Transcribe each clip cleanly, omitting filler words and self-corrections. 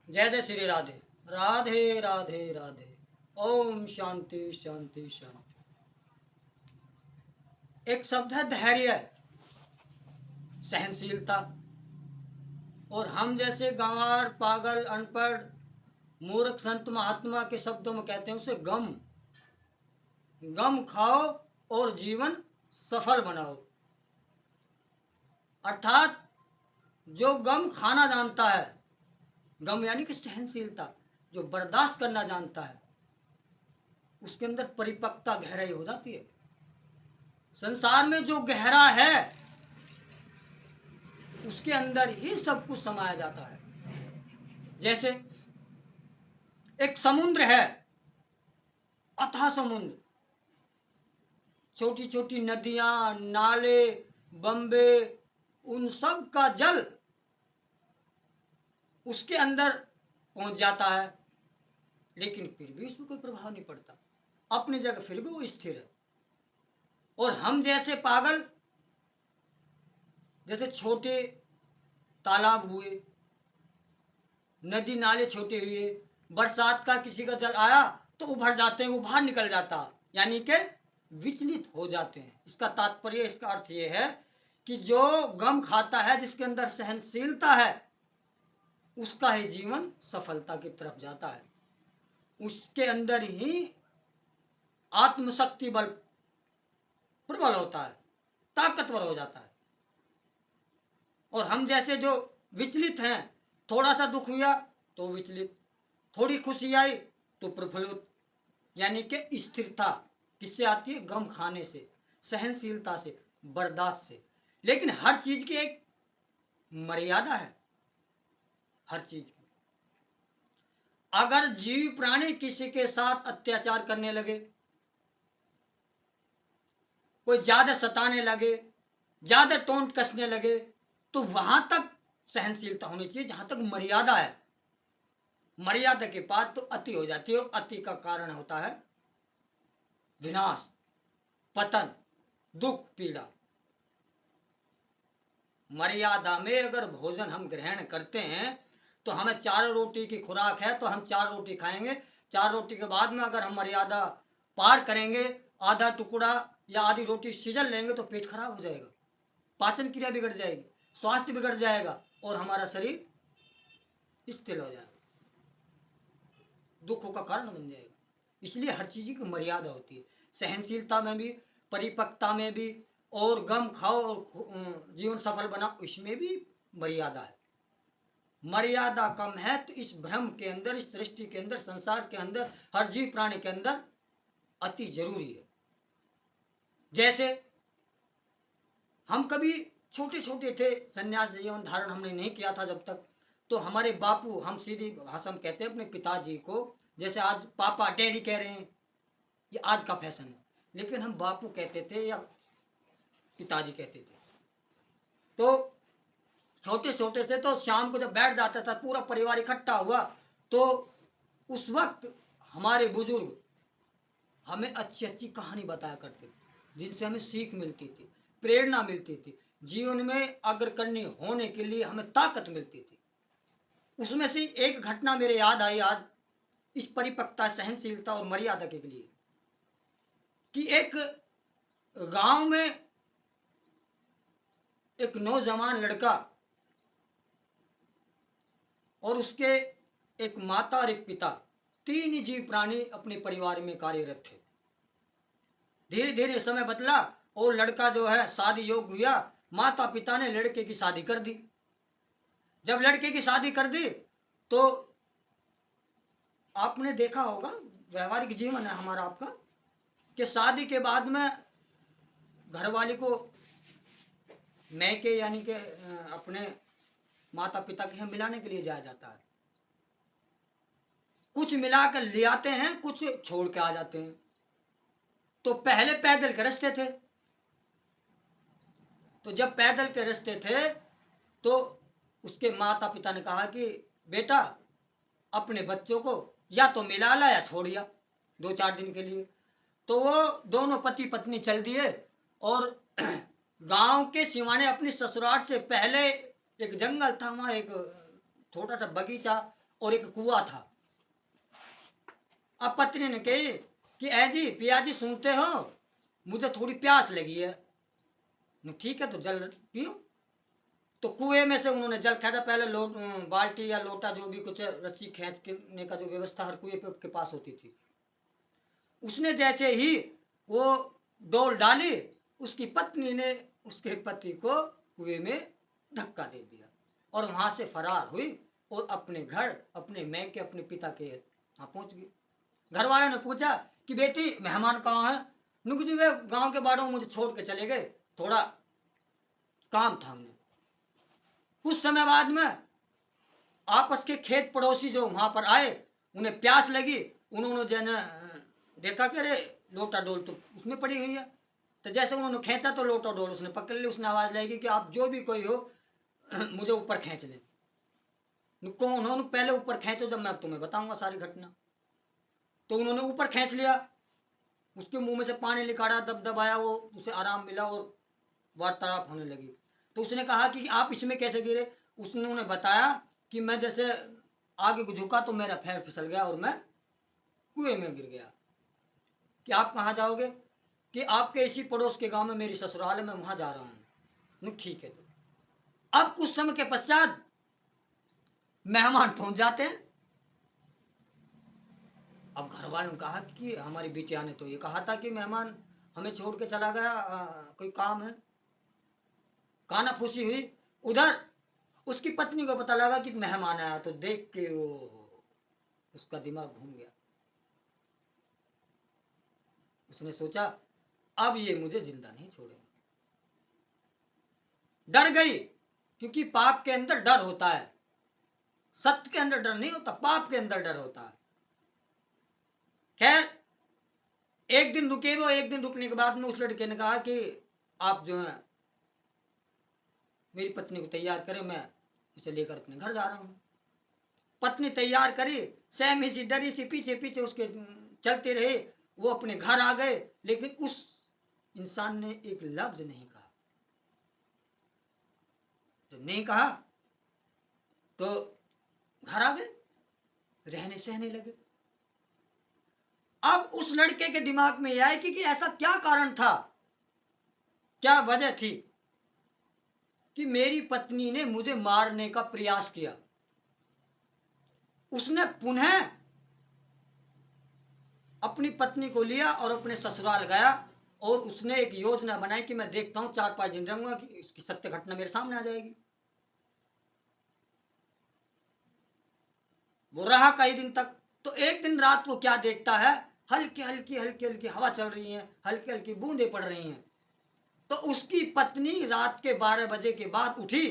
जय जय श्री राधे। राधे राधे राधे। ओम शांति शांति शांति। एक शब्द है धैर्य, सहनशीलता। और हम जैसे गंवार, पागल, अनपढ़, मूर्ख संत महात्मा के शब्दों में कहते हैं उसे गम। गम खाओ और जीवन सफल बनाओ। अर्थात जो गम खाना जानता है, गम यानी कि सहनशीलता, जो बर्दाश्त करना जानता है, उसके अंदर परिपक्वता, गहराई हो जाती है। संसार में जो गहरा है उसके अंदर ही सब कुछ समाया जाता है। जैसे एक समुद्र है, अथाह समुद्र, छोटी छोटी नदियां, नाले, बंबे, उन सब का जल उसके अंदर पहुंच जाता है, लेकिन फिर भी उसमें कोई प्रभाव नहीं पड़ता, अपनी जगह फिर भी वो स्थिर है। और हम जैसे पागल, जैसे छोटे तालाब हुए, नदी नाले छोटे हुए, बरसात का किसी का जल आया तो उभर जाते हैं, वो बाहर निकल जाता, यानी कि विचलित हो जाते हैं। इसका तात्पर्य, इसका अर्थ ये है कि जो गम खाता है, जिसके अंदर सहनशीलता है, उसका ही जीवन सफलता की तरफ जाता है। उसके अंदर ही आत्मशक्ति बल प्रबल होता है, ताकतवर हो जाता है। और हम जैसे जो विचलित हैं, थोड़ा सा दुख हुआ तो विचलित, थोड़ी खुशी आई तो प्रफुल्लित, यानी कि स्थिरता किससे आती है? गम खाने से, सहनशीलता से, बर्दाश्त से। लेकिन हर चीज की एक मर्यादा है, हर चीज की। अगर जीव प्राणी किसी के साथ अत्याचार करने लगे, कोई ज्यादा सताने लगे, ज्यादा टोंट कसने लगे, तो वहां तक सहनशीलता होनी चाहिए जहां तक मर्यादा है। मर्यादा के पार तो अति हो जाती है, और अति का कारण होता है विनाश, पतन, दुख, पीड़ा। मर्यादा में अगर भोजन हम ग्रहण करते हैं तो हमें 4 रोटी की खुराक है तो हम 4 रोटी खाएंगे। 4 रोटी के बाद में अगर हम मर्यादा पार करेंगे, आधा टुकड़ा या आधी रोटी सीजन लेंगे तो पेट खराब हो जाएगा, पाचन क्रिया बिगड़ जाएगी, स्वास्थ्य बिगड़ जाएगा और हमारा शरीर स्थिर हो जाएगा, दुखों का कारण बन जाएगा। इसलिए हर चीज की मर्यादा होती है, सहनशीलता में भी, परिपक्वता में भी, और गम खाओ और जीवन सफल बनाओ, इसमें भी मर्यादा है। मर्यादा कम है तो इस भ्रम के अंदर, इस सृष्टि के अंदर, संसार के अंदर, हर जीव प्राणी के अंदर अति जरूरी है। जैसे हम कभी छोटे छोटे थे, संन्यास जीवन धारण हमने नहीं किया था जब तक, तो हमारे बापू, हम सीधी भाषा में कहते हैं अपने पिताजी को, जैसे आज पापा डैडी कह रहे हैं, ये आज का फैशन है, लेकिन हम बापू कहते थे या पिताजी कहते थे। तो छोटे छोटे थे तो शाम को जब बैठ जाता था पूरा परिवार इकट्ठा हुआ, तो उस वक्त हमारे बुजुर्ग हमें अच्छी अच्छी कहानी बताया करते थे, जिनसे हमें सीख मिलती थी, प्रेरणा मिलती थी, जीवन में अग्रगण्य होने के लिए हमें ताकत मिलती थी। उसमें से एक घटना मेरे याद आई आज, इस परिपक्वता, सहनशीलता और मर्यादा के लिए, कि एक गांव में एक नौजवान लड़का और उसके एक माता और एक पिता, 3 जीव प्राणी अपने परिवार में कार्यरत थे। धीरे धीरे समय बदला और लड़का जो है शादी योग्य हुआ, माता पिता ने लड़के की शादी कर दी। जब लड़के की शादी कर दी तो आपने देखा होगा, व्यवहारिक जीवन है हमारा आपका, कि शादी के बाद में घरवाली को मैके यानी कि अपने माता पिता के यहाँ मिलाने के लिए जाया जाता है। कुछ मिलाकर ले आते हैं, कुछ छोड़ के आ जाते हैं। तो पहले पैदल के रास्ते थे, तो जब पैदल के रास्ते थे तो उसके माता पिता ने कहा कि बेटा अपने बच्चों को या तो मिला ला या छोड़िया 2-4 दिन के लिए। तो वो दोनों पति पत्नी चल दिए और गांव के सिवाने अपनी ससुराल से पहले एक जंगल था, वहां एक छोटा सा बगीचा और एक कुआं था। अब पत्नी ने कही कि ऐ जी पिया जी सुनते हो, मुझे थोड़ी प्यास लगी है। ठीक है तो जल पियो। तो कुएं में से उन्होंने जल खींचा, पहले बाल्टी या लोटा जो भी कुछ रस्सी खींचने का जो व्यवस्था हर कुएं के पास होती थी, उसने जैसे ही वो डोल डाली, उसकी पत्नी ने उसके पति को कुएं में धक्का दे दिया और वहां से फरार हुई और अपने घर, अपने मैके, अपने पिता के वहां पहुंच गई। घर वाले ने पूछा कि बेटी मेहमान कहाँ है? नुक जी वे गांव के बाड़ों मुझे छोड़ के चले गए, थोड़ा काम था उन्हें। कुछ समय बाद में आपस के खेत पड़ोसी जो वहां पर आए, उन्हें प्यास लगी, उन्होंने जो देखा कि अरे लोटा डोल तो उसमें पड़ी हुई है। तो जैसे उन्होंने खींचा तो लोटा डोल उसने पकड़ ली। उसने आवाज लगाई कि आप जो भी कोई हो मुझे ऊपर खींच ले। उन्होंने पहले ऊपर खींचो, जब मैं तुम्हें बताऊंगा सारी घटना। तो उन्होंने ऊपर खींच लिया, उसके मुंह में से पानी निकाला, दब दबाया, वो उसे आराम मिला और वार्तालाप होने लगी। तो उसने कहा कि आप इसमें कैसे गिरे? उसने उन्हें बताया कि मैं जैसे आगे को झुका तो मेरा पैर फिसल गया और मैं कुएं में गिर गया। कि आप कहाँ जाओगे? कि आपके इसी पड़ोस के गांव में मेरी ससुराल है, मैं वहां जा रहा हूँ। ठीक है। तो अब कुछ समय के पश्चात मेहमान पहुंच जाते हैं। अब घर वालों ने कहा कि हमारी बिटिया ने तो ये कहा था कि मेहमान हमें छोड़ के चला गया, कोई काम है। कानाफूसी हुई। उधर उसकी पत्नी को पता लगा कि मेहमान आया, तो देख के वो उसका दिमाग घूम गया। उसने सोचा अब ये मुझे जिंदा नहीं छोड़ेंगे। डर गई, क्योंकि पाप के अंदर डर होता है, सत्य के अंदर डर नहीं होता, पाप के अंदर डर होता है। खैर एक दिन रुके वो। एक दिन रुकने के बाद में उस लड़के ने कहा कि आप जो है मेरी पत्नी को तैयार करें, मैं इसे लेकर अपने घर जा रहा हूं। पत्नी तैयार करी, सहमी सी डरी सी पीछे पीछे उसके चलते रहे। वो अपने घर आ गए, लेकिन उस इंसान ने एक लफ्ज नहीं कहा। जब नहीं कहा तो घर आ गए, रहने सहने लगे। अब उस लड़के के दिमाग में यह आया कि ऐसा क्या कारण था, क्या वजह थी कि मेरी पत्नी ने मुझे मारने का प्रयास किया। उसने पुनः अपनी पत्नी को लिया और अपने ससुराल गया और उसने एक योजना बनाई कि मैं देखता हूं 4-5 दिन रहूंगा कि इसकी सत्य घटना मेरे सामने आ जाएगी। वो रहा कई दिन तक। तो एक दिन रात को क्या देखता है, हल्की हल्की हल्की हल्की हवा चल रही है, हल्की हल्की बूंदें पड़ रही हैं। तो उसकी पत्नी रात के 12 बजे के बाद उठी,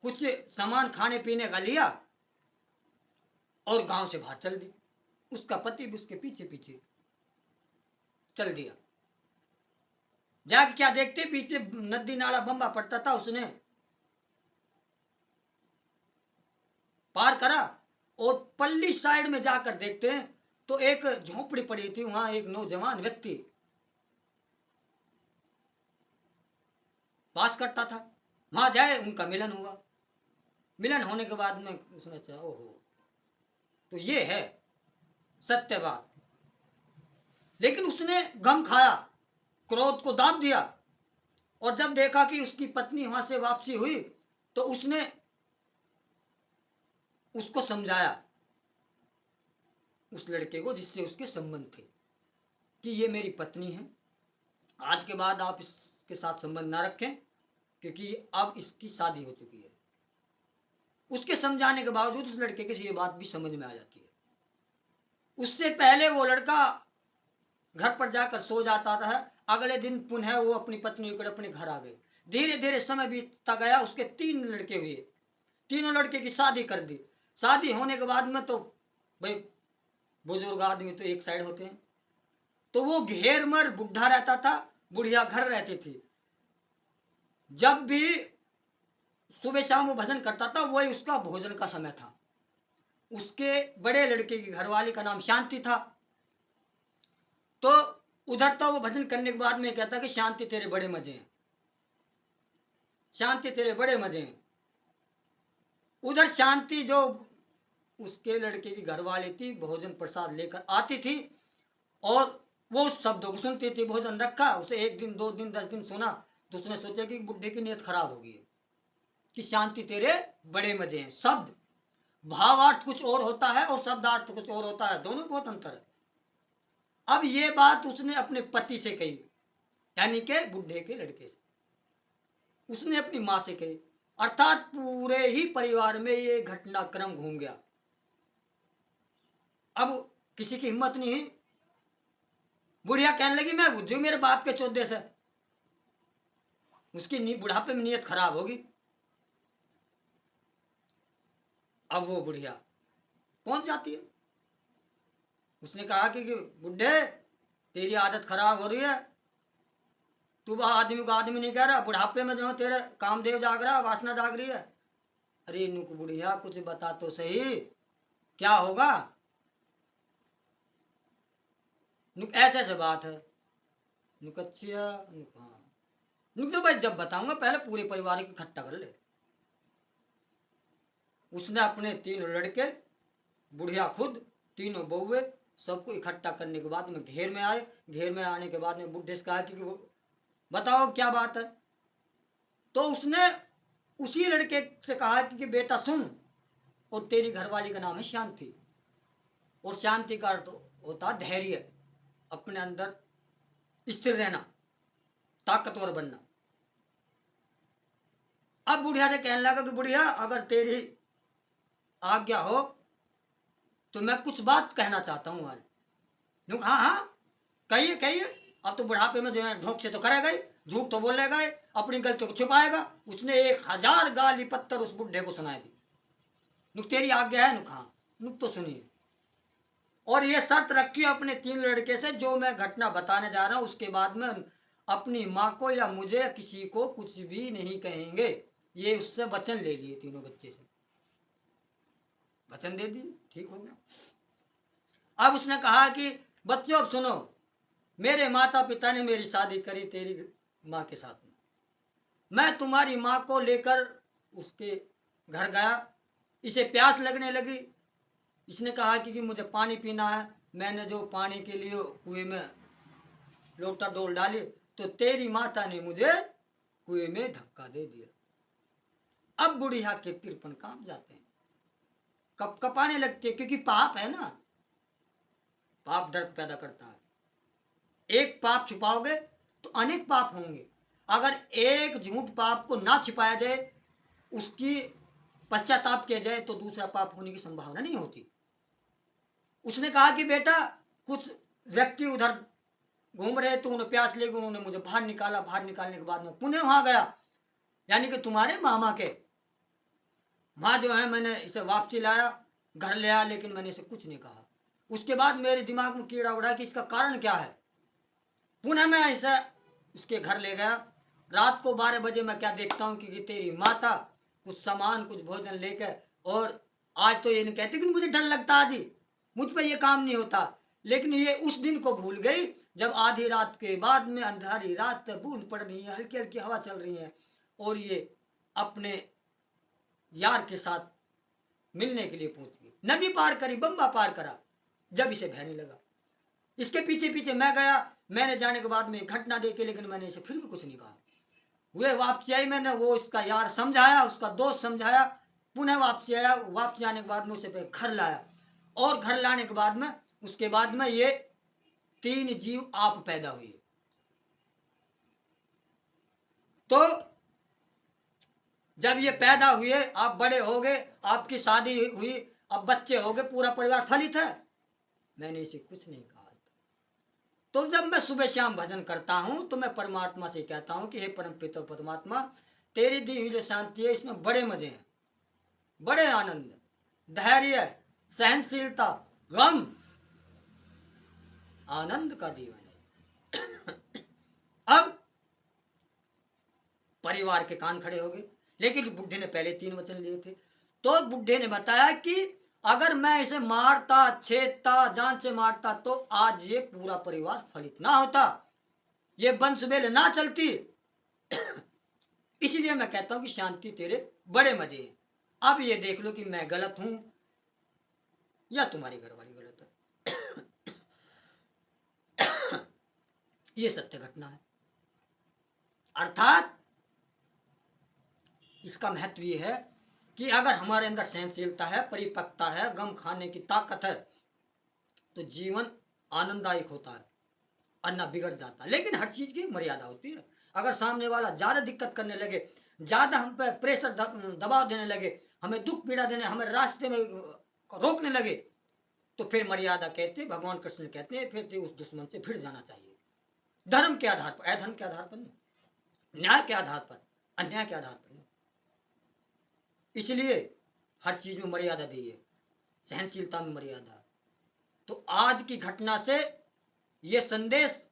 कुछ सामान खाने पीने का लिया और गांव से बाहर चल दी। उसका पति भी उसके पीछे पीछे चल दिया। जाके क्या देखते, पीछे नदी नाला बम्बा पड़ता था, उसने पार करा और पल्ली साइड में जाकर देखते हैं तो एक झोपड़ी पड़ी थी, वहां एक नौजवान व्यक्ति वास करता था। वहां जाए, उनका मिलन हुआ। मिलन होने के बाद में उसने कहा ओहो, तो ये है सत्य बात। लेकिन उसने गम खाया, क्रोध को दाब दिया और जब देखा कि उसकी पत्नी वहां से वापसी हुई तो उसने उसको समझाया, उस लड़के को जिससे उसके संबंध थे, कि ये मेरी पत्नी है, आज के बाद आप इसके साथ संबंध ना रखें क्योंकि अब इसकी शादी हो चुकी है। उसके समझाने के बावजूद उस लड़के की ये बात भी समझ में आ जाती है। उससे पहले वो लड़का घर पर जाकर सो जाता था। अगले दिन पुनः वो अपनी पत्नी को अपने घर आ गए। धीरे धीरे समय बीतता गया। उसके 3 लड़के हुए, तीनों लड़के की शादी कर दी। शादी होने के बाद में तो भाई बुजुर्ग आदमी तो एक साइड होते हैं, तो वो घेर मर बुढ़ा रहता था, बुढ़िया घर रहती थी। जब भी सुबह शाम वो भजन करता था, वही उसका भोजन का समय था। उसके बड़े लड़के की घरवाली का नाम शांति था। तो उधर तो वो भजन करने के बाद में कहता कि शांति तेरे बड़े मजे हैं, शांति तेरे बड़े मजे हैं। उधर शांति जो उसके लड़के की घरवाली थी, भोजन प्रसाद लेकर आती थी और वो उस शब्दों को सुनती थी। भोजन रखा, उसे 1 दिन 2 दिन 10 दिन सुना तो उसने सोचा कि बुढ़े की नीयत खराब हो गई है, कि शांति तेरे बड़े मजे हैं। शब्द भावार्थ कुछ और होता है और शब्दार्थ कुछ और होता है, दोनों बहुत अंतर है। अब ये बात उसने अपने पति से कही, यानी के बुढ़े के लड़के से, उसने अपनी माँ से कही, अर्थात पूरे ही परिवार में ये घटनाक्रम घूम गया। अब किसी की हिम्मत नहीं है। बुढ़िया कहने लगी मैं बुद्धू मेरे बाप के चौदे से, उसकी बुढ़ापे में नीयत खराब होगी। अब वो बुढ़िया पहुंच जाती है, उसने कहा कि बुढ़े तेरी आदत खराब हो रही है, तू आदमी को आदमी नहीं कह रहा, बुढ़ापे में जो तेरे कामदेव जाग रहा, वासना जाग रही है। अरे नुक बुढ़िया कुछ बता तो सही, क्या होगा? नुक ऐसे ऐसे बात है। नुक अच्छा, नुक हाँ, नुक तो भाई जब बताऊंगा पहले पूरे परिवार की इकट्ठा कर ले। उसने अपने 3 लड़के, बुढ़िया खुद, 3 बहुए, सबको इकट्ठा करने के बाद में घेर में आए। घेर में आने के बाद में बुढ़े से कहा कि बताओ क्या बात है। तो उसने उसी लड़के से कहा कि बेटा सुन, और तेरी घरवाली का नाम है शांति, और शांति का अर्थ होता धैर्य, अपने अंदर स्थिर रहना, ताकतवर बनना। अब बुढ़िया से कहने लगा कि बुढ़िया अगर तेरी आज्ञा हो तो मैं कुछ बात कहना चाहता हूँ आज। हाँ हाँ कहिए कहिए। अब तो बुढ़ापे में जो है ढोक से तो करेगा ही, झूठ तो बोलेगा ही, अपनी गलतियों को छुपाएगा। उसने 1000 गाली पत्थर उस बुढ़े को सुनाई दी। नुक तेरी आज्ञा है? नुक हाँ। नुक तो सुनिए, और ये शर्त रखी अपने 3 लड़के से, जो मैं घटना बताने जा रहा हूं उसके बाद में अपनी माँ को या मुझे किसी को कुछ भी नहीं कहेंगे। ये उससे वचन ले लिए, तीनों बच्चे से वचन दे दिए, ठीक हो गया। अब उसने कहा कि बच्चों अब सुनो, मेरे माता पिता ने मेरी शादी करी तेरी माँ के साथ में। मैं तुम्हारी माँ को लेकर उसके घर गया, इसे प्यास लगने लगी। इसने कहा कि मुझे पानी पीना है। मैंने जो पानी के लिए कुएं में लोटा डोल डाली तो तेरी माता ने मुझे कुएं में धक्का दे दिया। अब बुढ़िया के 53 काम जाते हैं, कप कपाने लगते हैं, क्योंकि पाप है ना, पाप डर पैदा करता है। एक पाप छुपाओगे तो अनेक पाप होंगे। अगर एक झूठ पाप को ना छिपाया जाए, उसकी पश्चाताप किया जाए, तो दूसरा पाप होने की संभावना नहीं होती। उसने कहा कि बेटा कुछ व्यक्ति उधर घूम रहे तो उन्हें प्यास लगी, उन्होंने मुझे बाहर निकाला। बाहर निकालने के बाद में पुनः वहां गया, यानी कि तुम्हारे मामा के वहां जो है मैंने इसे वापसी लाया, घर ले आया, लेकिन मैंने इसे कुछ नहीं कहा। उसके बाद मेरे दिमाग में कीड़ा उड़ा कि इसका कारण क्या है। पुनः मैं इसे उसके घर ले गया। रात को 12 बजे मैं क्या देखता हूँ कि तेरी माता कुछ सामान कुछ भोजन लेकर, और आज तो ये नहीं कहते कि मुझे डर लगता, आज ही मुझ पर ये काम नहीं होता, लेकिन ये उस दिन को भूल गई जब आधी रात के बाद में, अंधारी रात बूंद पड़ रही है, हल्की हल्की हवा चल रही है, और ये अपने यार के साथ मिलने के लिए पहुंच गई। नदी पार करी, बम्बा पार करा, जब इसे बहने लगा। इसके पीछे पीछे मैं गया। मैंने जाने के बाद में घटना देखी, लेकिन मैंने इसे फिर भी कुछ नहीं कहा। वे वापसी आई, मैंने वो इसका यार समझाया, उसका दोस्त समझाया, पुनः वापसी आया। वापसी आने के बाद में उसे घर लाया, और घर लाने के बाद में उसके बाद में ये 3 जीव आप पैदा हुए। तो जब ये पैदा हुए, आप बड़े हो गए, आपकी शादी हुई, अब बच्चे हो गए, पूरा परिवार फलित है। मैंने इसे कुछ नहीं कहा। तो जब मैं सुबह शाम भजन करता हूं तो मैं परमात्मा से कहता हूं कि हे परम पिता परमात्मा, तेरी दी हुई जो शांति है इसमें बड़े मजे हैं, बड़े आनंद, धैर्य, सहनशीलता, गम, आनंद का जीवन है। अब परिवार के कान खड़े हो गए, लेकिन बुढ़े ने पहले 3 वचन लिए थे। तो बुढ़े ने बताया कि अगर मैं इसे मारता, छेदता, जान से मारता, तो आज ये पूरा परिवार फलित ना होता, ये वंशवेल ना चलती। इसलिए मैं कहता हूं कि शांति तेरे बड़े मजे हैं। अब ये देख लो कि मैं गलत हूं या तुम्हारी घरवाली गलत है। ये सत्य घटना है। अर्थात इसका महत्व ये है कि अगर हमारे अंदर सहनशीलता है, परिपक्वता है, गम खाने की ताकत है, तो जीवन आनंददायक होता है, अन्ना बिगड़ जाता है। लेकिन हर चीज की एक मर्यादा होती है। अगर सामने वाला ज्यादा दिक्कत करने लगे, ज्यादा हम पे प्रेशर दबाव देने लगे, हमें दुख पीड़ा देने, हमें रास्ते में रोकने लगे, तो फिर मर्यादा कहते, भगवान कृष्ण कहते हैं, फिर उस दुश्मन से भिड़ जाना चाहिए। धर्म के आधार पर, अधर्म के आधार पर नहीं, न्याय के आधार पर, अन्याय के आधार पर नहीं। इसलिए हर चीज में मर्यादा दी है, सहनशीलता में मर्यादा। तो आज की घटना से यह संदेश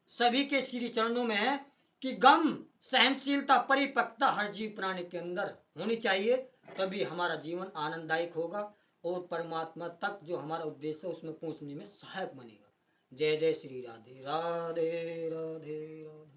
सभी के श्री चरणों में है कि गम, सहनशीलता, परिपक्वता हर जीव प्राणी के अंदर होनी चाहिए, तभी हमारा जीवन आनंददायक होगा और परमात्मा तक जो हमारा उद्देश्य है उसमें पहुंचने में सहायक बनेगा। जय जय श्री राधे राधे राधे राधे।